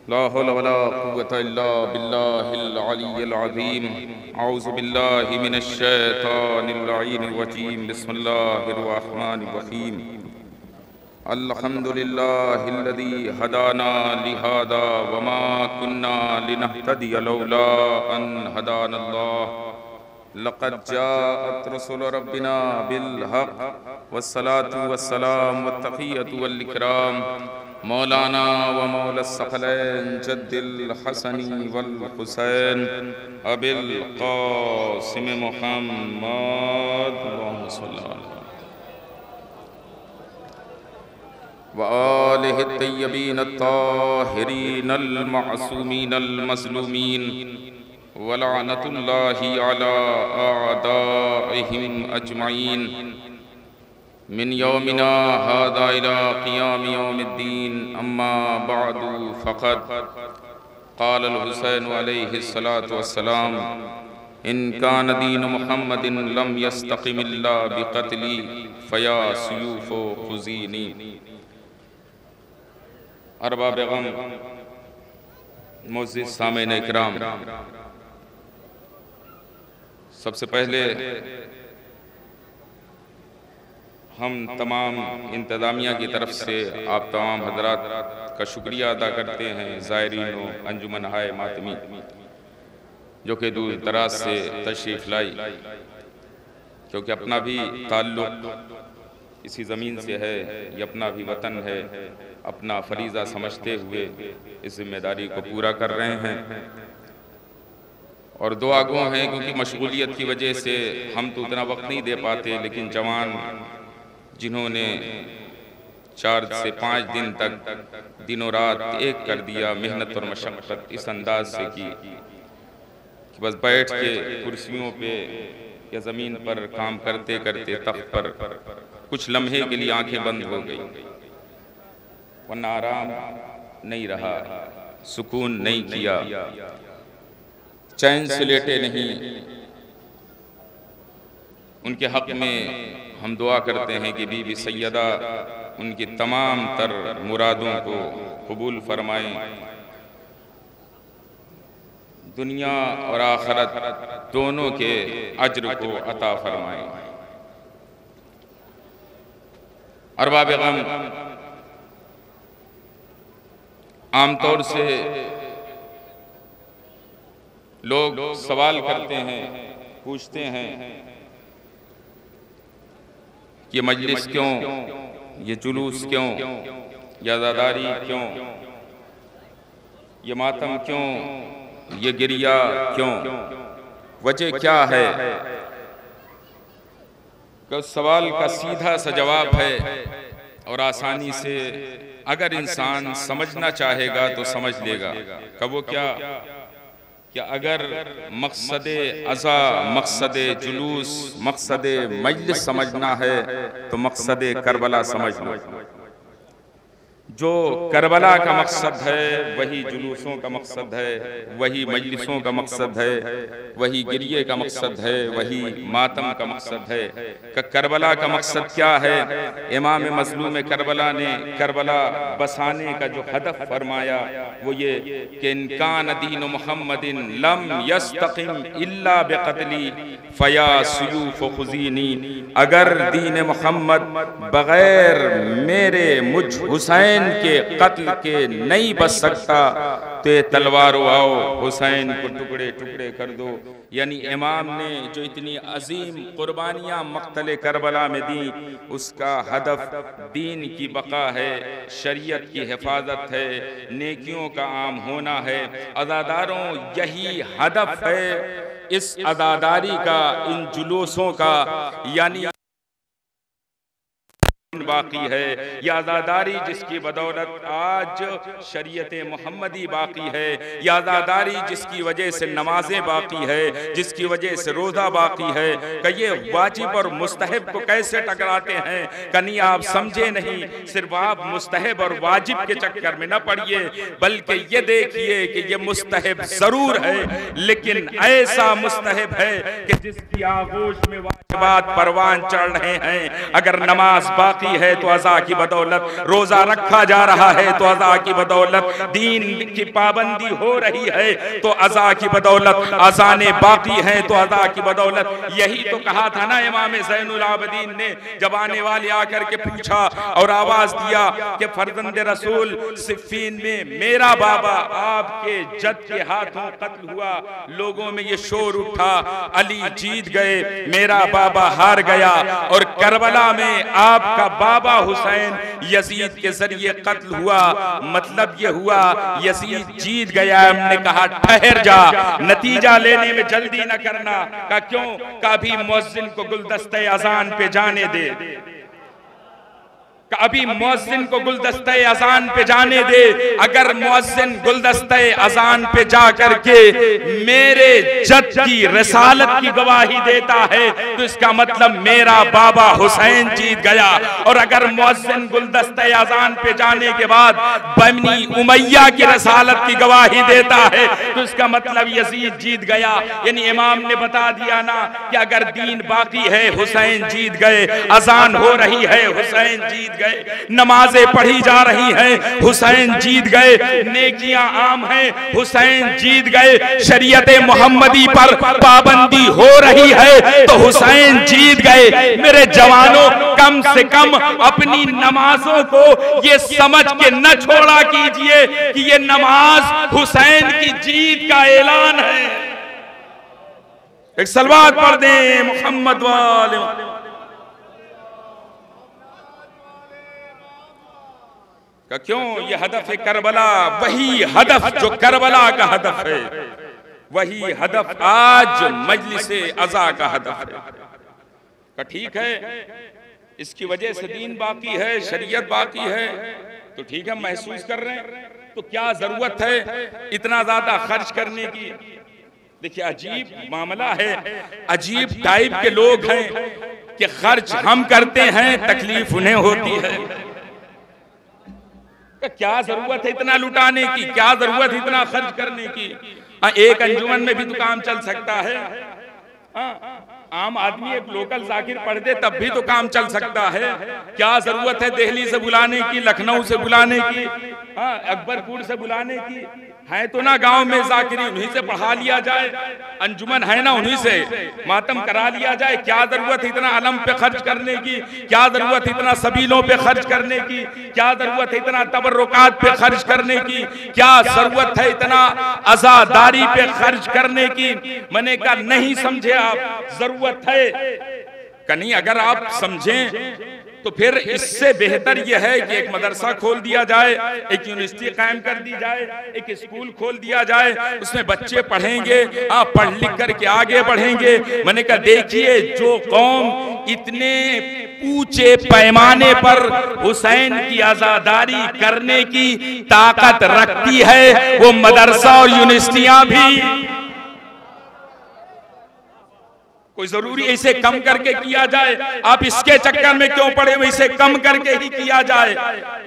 ला हौला वला कुव्वता इल्ला बिल्लाहिल अलिय्यिल अज़ीम। औज़ु बिल्लाहि मिनश शैतानिर लईनिर रजीम। बिस्मिल्लाहिर रहमानिर रहीम। अल्हम्दुलिल्लाहिल्लज़ी हदाना लिहादा वमा कुन्ना लिनहतदिया लौला अन हदानल्लाह। लक़द जाअत रसूलु रब्बिना बिल हक़ वस्सलातु वस्सलाम वत्तहियतु वल इकराम मौलाना व मौला सकलैन जद्दिल हसनी वल हुसैन अबिल क़ासिम मुहम्मद व आलिहि तय्यबीन अत्ताहिरीन अल मअसूमीन अल मज़लूमीन व लअनतुल्लाहि अला अअदाइहिम अजमईन मिन यौमिना हादा इला क़ियाम यौमिद्दीन। अम्मा बअदु फ़क़द क़ाल अल हुसैन अलैहिस्सलातु वस्सलाम इन कान दीन मुहम्मदिन लम यस्तक़िम इल्ला बिक़त्ली फ़या सुयूफ़ो ख़ुज़ीनी। अरबाब गम, मुअज़्ज़िज़ सामिईन इकराम, सबसे पहले हम तमाम इंतज़ामिया की तरफ से आप तमाम हज़रात का शुक्रिया अदा करते हैं, ज़ायरीन व अंजुमन हाय मातमी जो कि दूर दराज से तशरीफ़ लाई, क्योंकि अपना भी ताल्लुक़ इसी ज़मीन से है, ये अपना भी वतन है। अपना फरीज़ा समझते हुए इस ज़िम्मेदारी को पूरा कर रहे हैं और दुआ गो हैं, क्योंकि मशगूलियत की वजह से हम तो उतना वक्त नहीं दे पाते, लेकिन जवान जिन्होंने 4 से 5 दिन तक दिनों रात एक कर दिया, मेहनत और मशक्क़त इस अंदाज से की कि बस बैठ के कुर्सियों पे या ज़मीन पर काम करते करते तख्त पर कुछ लम्हे के लिए आंखें बंद हो गई, वरना आराम नहीं रहा, सुकून नहीं किया, चैन से लेटे नहीं। उनके हक़ में हम दुआ करते हैं कि बीबी सैयदा उनकी तमाम तर मुरादों को कबूल फरमाएं, दुनिया और आखिरत दोनों के अज्र को अता फरमाएं। अरबाब गम, आमतौर से लोग सवाल करते हैं, पूछते हैं ये मजलिस क्यों, ये जुलूस क्यों, ये अज़ादारी क्यों, ये मातम क्यों, ये गिरिया क्यों, वजह क्या है? कि उस सवाल का सीधा सा जवाब है और आसानी से अगर इंसान समझना चाहेगा तो समझ लेगा। कि वो क्या अगर मकसदे अज़ा, मकसदे जुलूस, मकसदे मजलिस समझना है तो मकसदे करबला समझ लो। जो करबला का मकसद है वही जुलूसों का मकसद है, वही मजलिसों का मकसद है, वही गिरिये का मकसद है, वही मातम का मकसद है। कि करबला का मकसद क्या है? इमाम मज़लूम करबला ने करबला बसाने का जो हदफ फरमाया वो ये कि इन कान दीन मुहम्मदिन लम यस्तक़िम इल्ला बिक़त्ली फ़या सुयूफ़ ख़ुज़ीनी। अगर दीन मुहम्मद बग़ैर मेरे मुझ हुसैन के कत्ल के नहीं बच सकता तो ये तलवारों आओ हुसैन को टुकड़े टुकड़े कर दो। यानी इमाम ने जो इतनी अजीम कुर्बानियां मक़तले करबला में दी, उसका हदफ दीन की बका है, शरीयत की हिफाजत है, नेकियों का आम होना है। अज़ादारों, यही हदफ है इस अज़ादारी का, इन जुलूसों का, यानी बाकी है। यह आज़ादारी जिसकी बदौलत आज शरीयत मोहम्मदी बाकी है, यह आज़ादारी जिसकी वजह से नमाजें बाकी है, जिसकी वजह से रोज़ा बाकी है। कि ये वाजिब और मुस्तहब को कैसे टकराते हैं? कहीं आप समझे नहीं, सिर्फ आप मुस्तहब और वाजिब के चक्कर में न पड़िए, बल्कि ये देखिए कि ये मुस्तहब जरूर है, लेकिन ऐसा मुस्तहब है कि जिसकी आगोश में वाजिबात परवान चढ़ रहे हैं। अगर नमाज बाकी बाकी है तो अज़ा की बदौलत, रोजा रखा जा रहा है तो अज़ा की बदौलत, दीन की पाबंदी हो रही है तो अज़ा की बदौलत, अज़ाने बाकी है तो अज़ा की बदौलत। यही तो कहा था ना इमाम ज़ैनुल आबिदीन ने, जब आने वाले आकर के पूछा और आवाज दिया कि फर्जंद रसूल सिफ़ीन में मेरा बाबा आपके जद के हाथों कत्ल हुआ, लोगों में ये शोर उठा, अली जीत गए, मेरा बाबा हार गया, और करबला में आपका बाबा हुसैन यजीद के जरिए कत्ल हुआ। मतलब ये हुआ यजीद जीत गया। हमने कहा ठहर जा, नतीजा लेने में जल्दी न करना। का क्यों? कभी मुअज्जिन को गुलदस्ते अजान पे जाने दे, अभी मुअज्जिन को गुलदस्ते अजान पे जाने दे। अगर मुअज्जिन गुलदस्ते अजान पे जा करके मेरे जद की रिसालत की गवाही देता है तो इसका मतलब मेरा बाबा हुसैन जीत गया। और अगर मुअज्जिन गुलदस्ते अजान पे जाने के बाद बनी उमैया की रिसालत की गवाही देता है तो इसका मतलब यजीद जीत गया। यानी इमाम ने बता दिया ना कि अगर दीन बाकी है हुसैन जीत गए, अजान हो रही है हुसैन जीत गए, नमाजें पढ़ी जा रही हैं हुसैन जीत गए, नेकियां आम हैं हुसैन जीत गए, शरीयत मोहम्मदी पर पाबंदी हो रही है तो हुसैन जीत गए। मेरे जवानों, कम से कम अपनी नमाजों को ये समझ के न छोड़ा कीजिए कि ये नमाज हुसैन की जीत का ऐलान है। एक सलवात पढ़ दें मोहम्मद वाले। क्यों? ये हदफ है करबला, वही हदफ जो करबला का हदफ है, वही हदफ आज मजलिसे अज़ा का हदफ है। ठीक है, इसकी वजह से दीन बाकी है, शरीयत बाकी है, तो ठीक है महसूस कर रहे हैं, तो क्या जरूरत है इतना ज्यादा खर्च करने की? देखिए अजीब मामला है, अजीब टाइप के लोग हैं कि खर्च हम करते हैं, तकलीफ उन्हें होती है। क्या जरूरत है इतना लुटाने की? क्या जरूरत है इतना खर्च करने की? एक अंजुमन में भी तो काम चल सकता है। आम आदमी एक लोकल जाकिर पढ़ दे तब भी तो काम चल सकता है। क्या जरूरत है दिल्ली से बुलाने की, लखनऊ से बुलाने की, अकबरपुर से बुलाने की? है तो ना गांव में जाकिरी, उन्हीं से पढ़ा लिया जाए, अंजुमन है ना उन्हीं से मातम करा लिया जाए। क्या जरूरत है इतना अलम पे खर्च करने की? क्या जरूरत है इतना सबीलों पे खर्च करने की? क्या जरूरत है इतना तबर्रुकात पे खर्च करने की? क्या जरूरत है इतना अज़ादारी पे खर्च करने की? मैंने कहा नहीं समझे आप, जरूरत है का नहीं। अगर आप समझें तो फिर इससे बेहतर यह है कि एक मदरसा खोल दिया जाए, एक यूनिवर्सिटी कायम कर दी जाए, एक स्कूल खोल दिया जाए, उसमें बच्चे पढ़ेंगे, पढ़ लिख करके आगे बढ़ेंगे। मैंने कहा देखिए, जो कौम इतने ऊंचे पैमाने पर हुसैन की आजादारी करने की ताकत रखती है, वो मदरसा और यूनिवर्सिटियां भी कोई जरूरी इसे कम करके किया जाए। आप इसके चक्कर में क्यों पड़े हुए? इसे कम करके ही किया जाए।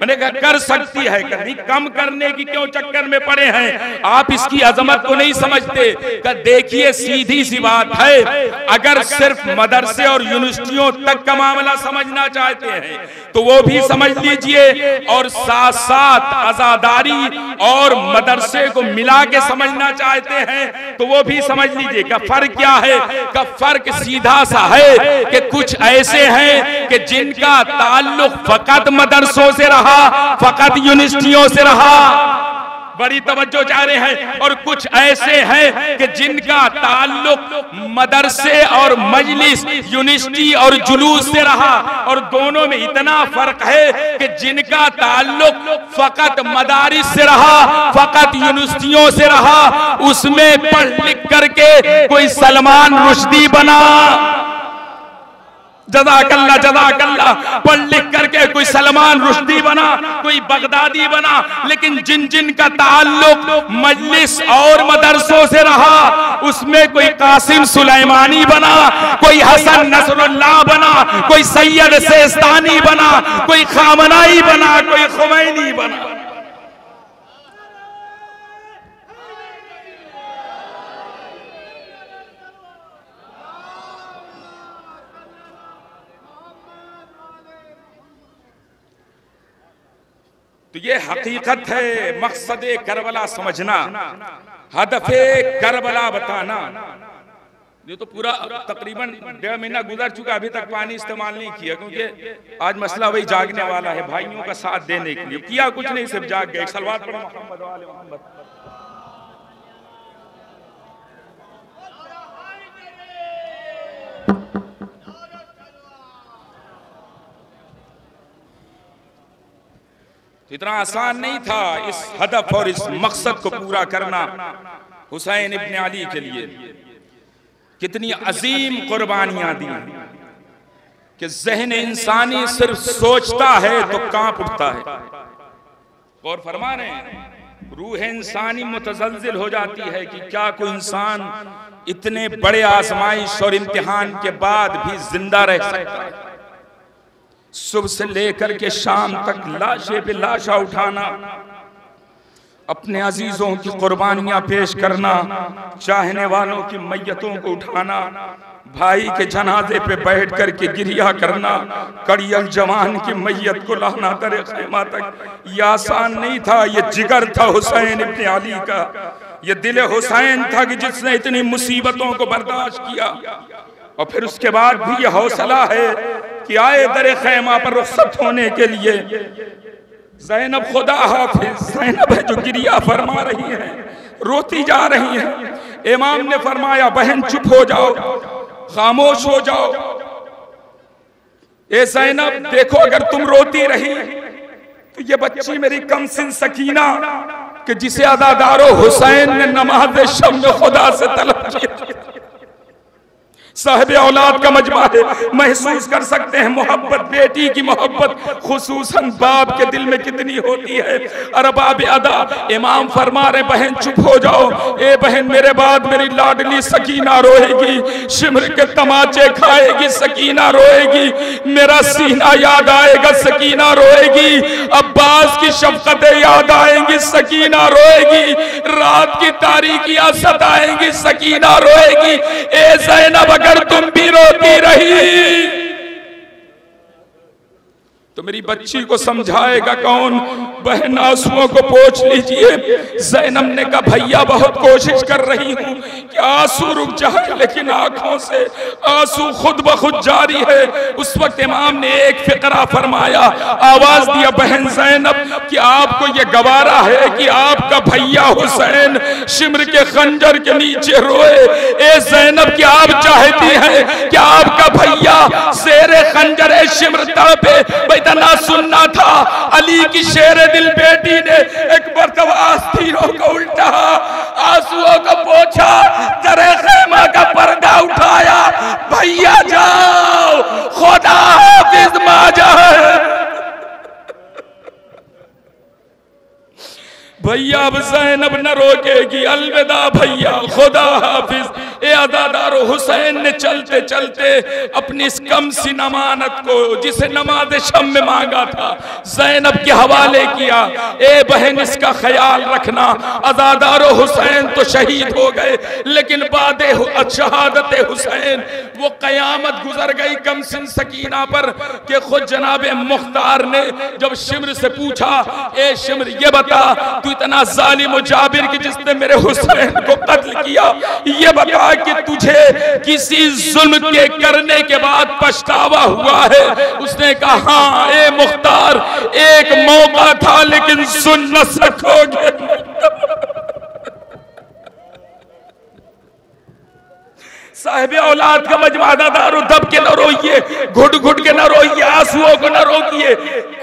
मैंने कहा कर सकती है, कभी कम करने की क्यों चक्कर में पड़े हैं? आप इसकी अजमत को नहीं समझते। देखिए सीधी सी बात है, अगर सिर्फ मदरसे और यूनिवर्सिटियों तक का मामला समझना चाहते हैं तो वो भी समझ लीजिए, और साथ साथ आजादारी और मदरसे को मिला के समझना चाहते हैं तो वो भी समझ लीजिए। का फर्क क्या है? का फर्क सीधा सा है कि कुछ ऐसे हैं कि जिनका ताल्लुक फकत मदरसों से रहा, फकत यूनिवर्सिटियों से रहा, बड़ी तवज्जो चाह रहे हैं, और कुछ ऐसे हैं कि जिनका ताल्लुक मदरसे और मजलिस, यूनिवर्सिटी और जुलूस से रहा। और दोनों में इतना फर्क है कि जिनका ताल्लुक फकत मदारिस से रहा, फकत यूनिवर्सिटियों से रहा, उसमें पढ़ लिख करके कोई सलमान रुश्दी बना, जज़ाकल्लाह जज़ाकल्लाह, पढ़ लिख करके कोई सलमान रुश्दी बना, कोई बगदादी बना, लेकिन जिन जिन का ताल्लुक मजलिस और मदरसों से रहा, उसमें कोई कासिम सुलेमानी बना, कोई हसन नसरुल्लाह बना, कोई सैयद सेस्तानी बना, कोई खामनाई बना, कोई खुमैनी बना। तो ये हकीकत है, मकसद करबला समझना, हदफे करबला बताना। ये तो पूरा तकरीबन 1.5 महीना गुजर चुका, अभी तक पानी इस्तेमाल नहीं किया, क्योंकि आज मसला वही जागने वाला है, भाइयों का साथ देने के लिए। किया कुछ नहीं, सिर्फ जाग गए। सलवात पढ़ो मोहम्मद वाले मोहम्मद। इतना आसान नहीं था इस हदफ और इस मकसद को पूरा करना हुसैन इब्न अली के लिए। कितनी अजीम कुर्बानियां दी कि ज़हन इंसानी सिर्फ सोचता है तो कांप उठता है। और फरमा रहे हैं, रूह इंसानी मुतज़ल्ज़िल हो जाती है कि क्या कोई इंसान इतने बड़े आजमाइश और इम्तिहान के बाद भी जिंदा रह सकता है। सुबह से लेकर के शाम तक लाशे पे लाशा उठाना, अपने अजीजों की कुर्बानियां पेश करना, चाहने वालों की मैयतों को उठाना, भाई के जनाजे पे बैठ कर के गिरिया करना, कड़ियल जवान की मैयत को लाना दरे खैमा तक, ये आसान नहीं था। ये जिगर था हुसैन इब्न अली का, ये दिल हुसैन था कि जिसने इतनी मुसीबतों को बर्दाश्त किया। और फिर उसके बाद भी ये हौसला है कि आए दरे खैमा पर रुखसत होने के लिए। ज़ैनब खुदा हाफिज, ज़ैनब है जो गिरिया फरमा रही है, रोती जा रही है। इमाम ने फरमाया, बहन चुप हो जाओ, खामोश हो जाओ। ए ज़ैनब देखो, अगर तुम रोती रही तो ये बच्ची मेरी कमसिन सकीना कि जिसे अदादारो हुसैन ने नमाज शब में खुदा से तलब किया, साहिब औलाद का मजमा है, महसूस कर सकते हैं मोहब्बत, बेटी की मोहब्बत खुसूसन बाप के दिल में कितनी होती है। अरबाब अदा इमाम फरमा रहे, बहन चुप हो जाओ। ए बहन, मेरे बाद मेरी लाडली सकीना रोएगी, शिमर के तमाचे खाएगी सकीना रोएगी, मेरा सीना याद आएगा सकीना रोएगी, अब्बास की शफकतें याद आएंगी सकीना रोएगी, रात की तारीकियां सताएंगी सकीना रोएगी। ए ज़ैनब, अगर तुम भी रोती रही तो मेरी बच्ची को समझाएगा कौन? बहन आंसुओं को पोंछ लीजिए। ज़ैनब ने कहा, भैया बहुत कोशिश कर रही हूं कि आंसू रुक जाए, लेकिन आंखों से आंसू खुद ब खुद जारी है। उस वक्त इमाम ने एक फिक्रा फरमाया, आवाज दिया, बहन ज़ैनब कि आपको ये गवारा है कि आपका भैया हुसैन शिमर के खंजर के नीचे रोए। ए ज़ैनब कि आप चाहती हैं कि आपका भैया शेरे खंजर शिमर तड़पे? ना सुनना था, अली की शेर दिल बेटी ने एक मरतबा आस्तीनों को उल्टा, आंसुओं को पोंछा, दरे खैमा का पर्दा उठाया, भैया जाओ, खुदा हाफिज माजा। भैया अब ज़ैनब न रोकेगी, अलविदा भैया, खुदा हाफिज। ए अदादारो, हुसैन ने चलते चलते अपनी इस कम सी नमानत को, जिसे नमाज शब में मांगा था, ज़ैनब के हवाले किया। ए बहन, इसका ख्याल रखना, अदादारो हुसैन तो शहीद हो गए, लेकिन बादे शहादत हुसैन वो कयामत गुजर गई कमसिन सकीना पर कि खुद जनाबे मुख्तार ने जब शिमर से पूछा, ए शिमर ये बता, तू इतना जालिम और जाबिर कि जिसने मेरे हुसैन को कत्ल किया, ये बता कि तुझे किसी जुल्म के करने के बाद पछतावा हुआ है? उसने कहा, हाँ ए मुख्तार, एक मौका था लेकिन सुन न सकोगे। साहिब औलाद का मजमा, दादारो दब के न रोइए, घुट घुट के न रोइए, आंसुओं को न रोकिए,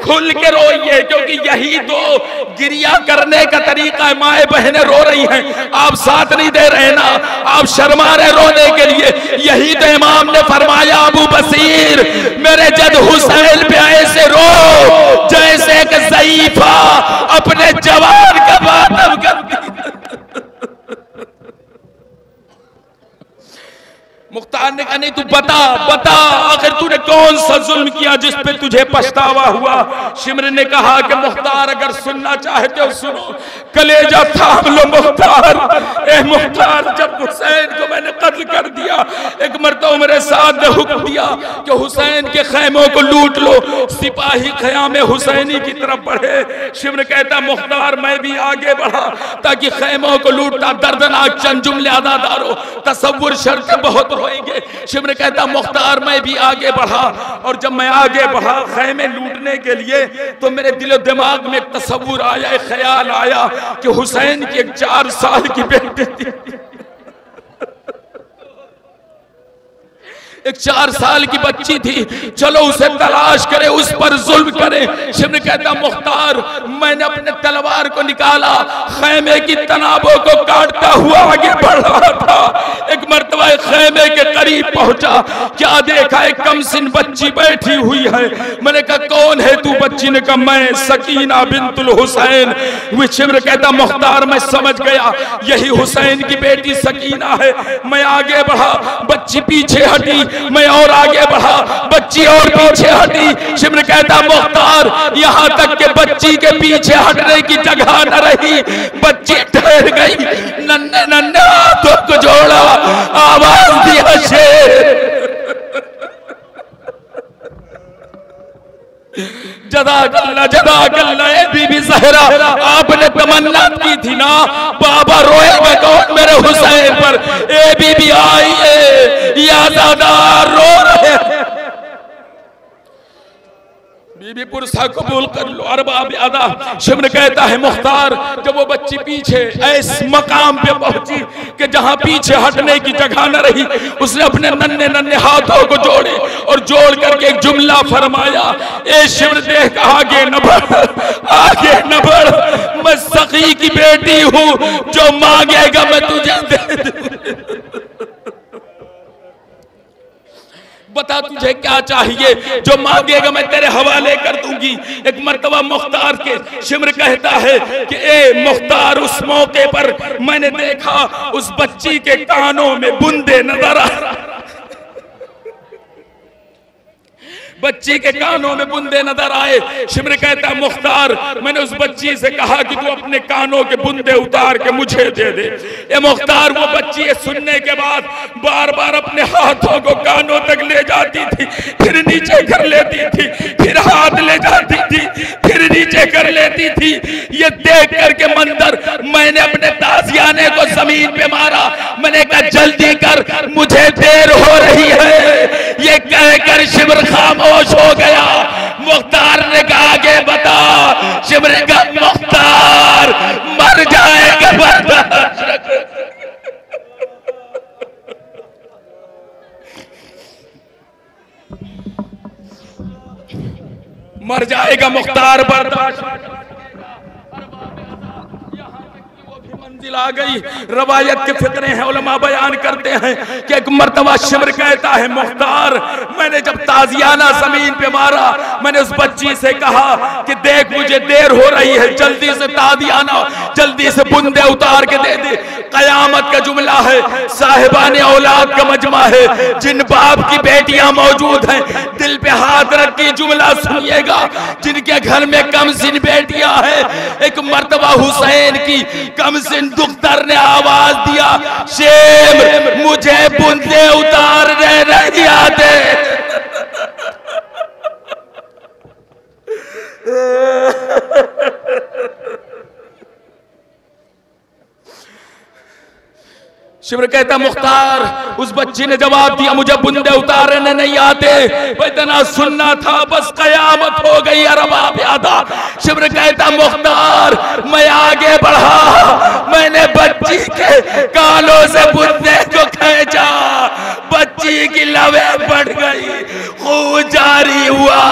खुल के रोइए, क्योंकि यही तो गिरिया करने का तरीका है। माए बहनें रो रही हैं, आप साथ नहीं दे रहे ना, आप शर्मा रहे रोने के लिए। यही तो इमाम ने फरमाया, अबू बसीर मेरे जद हुसैन पे ऐसे रो जैसे एक ज़ईफा अपने जवान का मातम करती। मुख्तार ने कहा, नहीं तू बता बता, आखिर तूने कौन सा जुल्म किया जिस पे तुझे पछतावा हुआ? शिमर ने कहा कि मुख्तार, अगर सुनना चाहते हो सुनो, कलेजा थाम लो मुख्तार, ए मुख्तार जब हुसैन को मैंने कत्ल कर दिया, एक मर्तबा मेरे साथ ने हुक्म दिया कि हुसैन के खैमों को लूट लो, सिपाही ख़याम हुसैनी की तरफ बढ़े। शिमर कहता मुख्तार मैं भी आगे बढ़ा ताकि खैमों को लूटता, दर्दनाक चंद जुमले अदा दारो, तसव्वुर शर्त बहुत होंगे। शिमर कहता मुख्तार मैं भी आगे बढ़ा, और जब मैं आगे बढ़ा खैमे लूटने के लिए तो मेरे दिलो दिमाग में एक तसव्वुर आया, एक ख्याल आया कि हुसैन की एक 4 साल की बेटी थी, एक 4 साल की बच्ची थी, चलो उसे तलाश करे, उस पर जुल्म करे। शिमर कहता मुख्तार मैंने अपने तलवार को निकाला, खैमे की तनाबों को काटता हुआ आगे बढ़ रहा था। एक मर्तबा खैमे के करीब पहुंचा, क्या देखा एक कमसिन बच्ची बैठी हुई है। मैंने कहा कौन है तू? बच्ची ने कहा मैं सकीना बिंतुल हुसैन। शिमर कहता मुख्तार मैं समझ गया यही हुसैन की बेटी सकीना है। मैं आगे बढ़ा, बच्ची पीछे हटी, मैं और आगे बढ़ा, बच्ची और पीछे हटी। शिमर कहता मुख्तार यहां तक के बच्ची के पीछे हटने की जगह न रही, बच्ची ठहर गई, नन्हे नन्हे हाथों को जोड़ा, आवाज दिया शेर जज़ाकल्लाह जज़ाकल्लाह। ए बीबी ज़हरा आपने तमन्ना की थी ना बाबा रोएगा कौन मेरे हुसैन पर? ए बीबी आइए या ज़ादार रो रहे, बीबी पुरसा कबूल कर लो। अरबाब अदा शिमर कहता है मुख्तार जब वो बच्ची पीछे ऐसे मकाम पे पहुंची कि जहां पीछे हटने की जगह न रही, उसने अपने नन्हे नन्हे हाथों को जोड़े और जोड़ करके एक जुमला फरमाया, ए शिमर देख आगे न बढ़, आगे न बढ़, मैं सखी की बेटी हूं, जो मांगेगा मैं तुझे दे दूं। बता तुझे क्या चाहिए, जो मांगेगा मैं तेरे हवाले कर दूंगी। एक मर्तबा मुख्तार के शिमर कहता है कि ए मुख्तार उस मौके पर मैंने देखा उस बच्ची के कानों में बूंदे नजर आ, बच्ची के कानों में बूंदे नजर आए। शिमर कहता मुख्तार मैंने उस बच्ची से कहा कि तू अपने कानों के बूंदे उतार के मुझे दे दे। ए मुख्तार वो बच्ची ये सुनने के बाद बार बार अपने हाथों को कानों तक ले जाती थी, फिर नीचे कर लेती थी, फिर हाथ ले जाती थी, फिर नीचे कर लेती थी। ये देख करके मंजर मैंने अपने ताजियाने को जमीन पे मारा, मैंने कहा जल्दी कर मुझे देर हो रही है। ये कहकर शिमर खामोश हो गया। मुख्तार ने कहा आगे बता। शिमर का मुख्तार मर जाएगा, बर्दाश्त मर जाएगा मुख्तार, बर्दाश्त मंजिल आ गई। रवायत के फिक्रे हैं, उलमा बयान करते हैं कि एक मर्तबा शिमर कहता है मुख्तार मैंने जब ताजियाना जमीन पे मारा, मैंने उस बच्ची से कहा कि देख मुझे देर हो रही है, जल्दी से ताजियाना जल्दी से बुंदे उतार के दे दे। कयामत का जुमला है, साहिबाने औलाद का मजमा है, जिन बाप की बेटियां मौजूद हैं दिल पे हाथ रख के जुमला सुनिएगा, जिनके घर में कमसिन बेटियां हैं। एक मर्तबा हुसैन की कमसिन दुख्तर ने आवाज दिया, शेम मुझे बूंदे उतारने नहीं आते। शिमर कहता मुख्तार उस बच्ची ने जवाब दिया मुझे बुंदे उतारने नहीं आते, इतना सुनना था बस कयामत हो गई। अरबाब अदा शिमर कहता मुख्तार मैं आगे बढ़ा, मैंने बच्ची के कानों से बुंदे को खींचा, बच्ची की लवें बढ़ गई, खून जारी हुआ।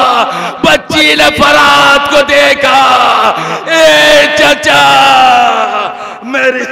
बच्ची ने फरात को देखा, ए चचा मेरी